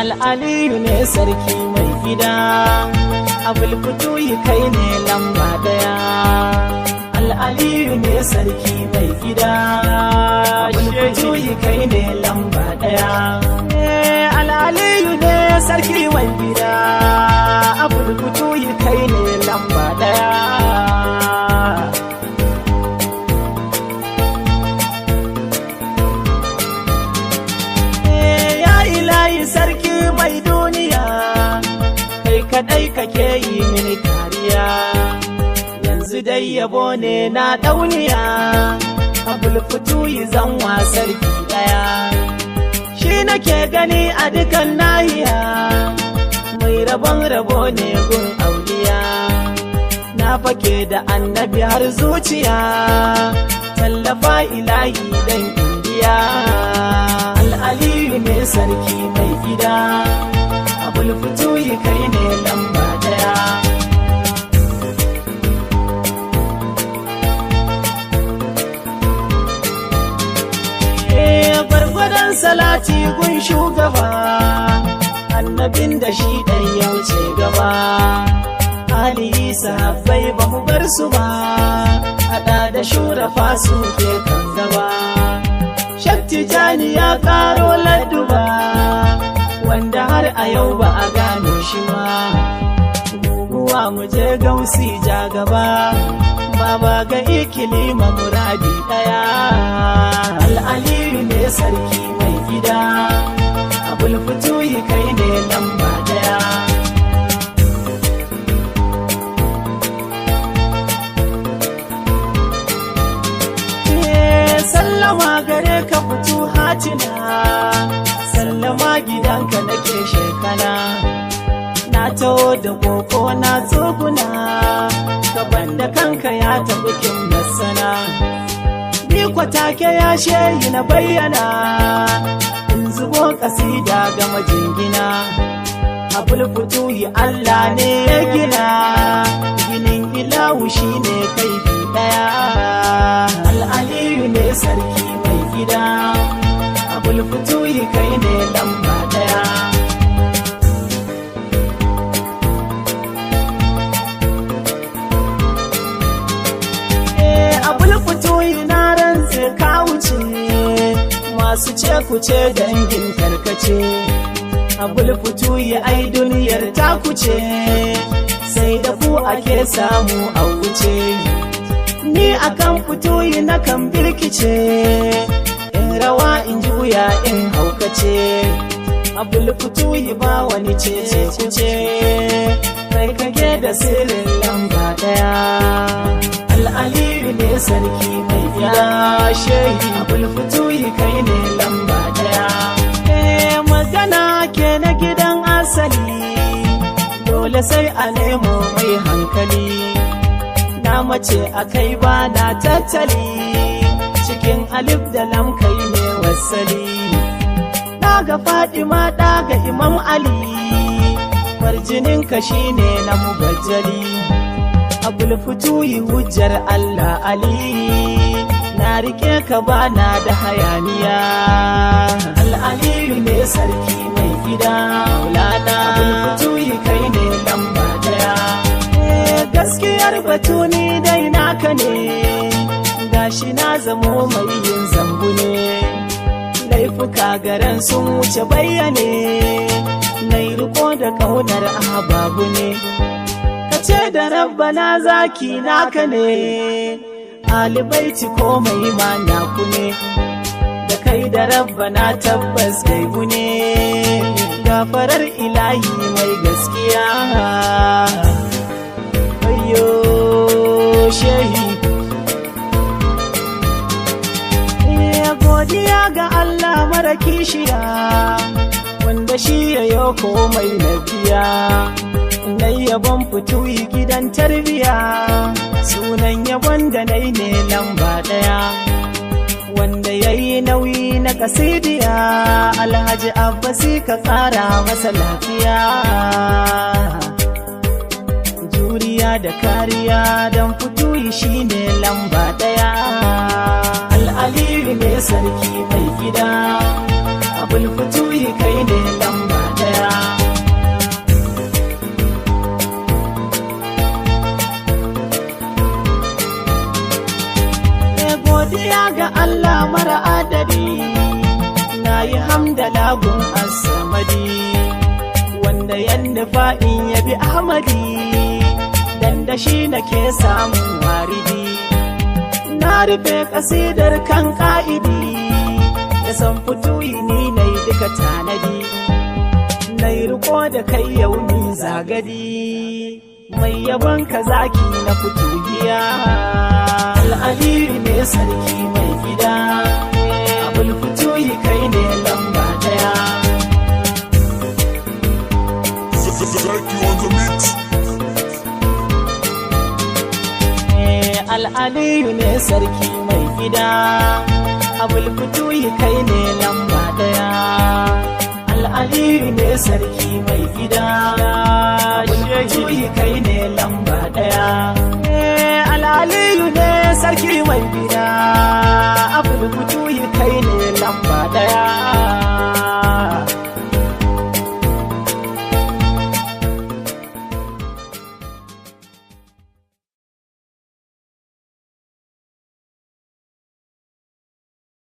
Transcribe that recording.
Al'aliyu ne sarki mai gida, abulfutuyi kai ne lamba daya. Al'aliyu ne sarki mai gida, abulfutuyi kai ne lamba daya. Al'aliyu ne sarki mai gida, abulfutuyi kai ne lamba daya. Sarki mai duniya, kai kadai kake yi mini kariya, yanzu dai yabo ne na dauniya, abulfutuyi zanwa sarki daya. Shi nake gani a dukan nahiya, mai rabon rabo ne gun auliya, na fake da annabi har zuciya, tallafa ilahi dan indiya. Al'aliyu ne sarki mai gida, abulfutuyi kai ne lamba daya. Gwargwadon salati gun shugaba, annabin da shi ɗan ya wuce gaba. Ali sahabbai ba mu bar su ba, haɗa da shurafa su ke kan gaba. Tijani ya karo ladduba, wanda har a yau ba a gano shi ma. Guguwa mu je gausi ja gaba, baba ga ikilima muradi daya. Al'aliyu ne sarki mai gida, abulfutuyi kai ne lamba daya. Sallama gare ka fito hatina, sallama gidanka nake shekana. Na taho da koko na tsoguna, gaban da kanka ya taɓi kin nasana. Ni kwatake ya shehi na bayyana, in zubo kasida ga majingina. Abulfutuyi Allah ne ya gina, ginin ilahu shi ne kaifi daya. Al'aliyu ne sarki mai gida, abulfutuyi kai ne lamba daya. Abulfutuyi na rantse ka wuce, masu ce kuce dangin karkace. Abulfutuyi ai duniyar ta kuce, sai da ku ake samu a wuce. Ni akan futuyi na kan birkice, in rawa in juya in haukace. Abulfutuyi ba wani cece kuce, kai kage da sirrin lamba daya. Al'aliyu ne sarki mai gida, shehi abulfutuyi kai ne lamba daya. Magana ke na gidan asali, dole sai a nemo mai hankali. Na mace a kai ba na tattali, cikin alif da lam kai ne wasali. Ɗaga Fadima ɗaga Imam Ali, farjinin ka shine na mubajjali. Abulfutuyi hujjar Allah Ali, na rike ka bana da hayaniya. Al'aliyu ne sarki mai gida, maulana abulfutuyi kai ne lamba daya. Gaskiyar batu ni dai naka ne, gashi na zamo mai yin zambu ne. Laifuka garan sun wuce bayyane, nai riko da kaunar ababu ne. Kace da rabbana zaki naka ne, alibaiti komai ma naku ne. Da kai da rabbana tabbas gaibu ne, gafarar ilahi mai gaskiya. Ayyo shehi, godiya ga Allah mara kishiya, wanda shi yayo komai na biya na yabon fituyi gidan tarbiya sunan yabon da nai ne lamba ɗaya wanda ya yi nauyi na kasidiya Alhaji Abbasi ka ƙara masa lafiya juriya da kariya don fituyi shine lamba ɗaya Al'aliyu ne sarki mai gida Abul Fituyi kai ne lamba ɗaya godiya ga Allah mara adadi na yi hamdala gun as-samadi wanda ya nufa in yabi Ahmadi dan da shi nake samun waridi na rufe kasidar kan ka'idi da san fituyi ni nai duka tanadi nai riko da kai yau ni zagadi mai yabon ka zaki na fituhiya Al'aliyu ne sarki mai gida Abul Fituyi kai ne lamba ɗaya Al'aliyu ne sarki mai gida Abul Fituyi kai ne lamba ɗaya Al'aliyu ne sarki mai gida Abul Fituyi kai ne lamba ɗaya Al'aliyu ne sarki mai gida Abul Fituyi kai ne lamba ɗaya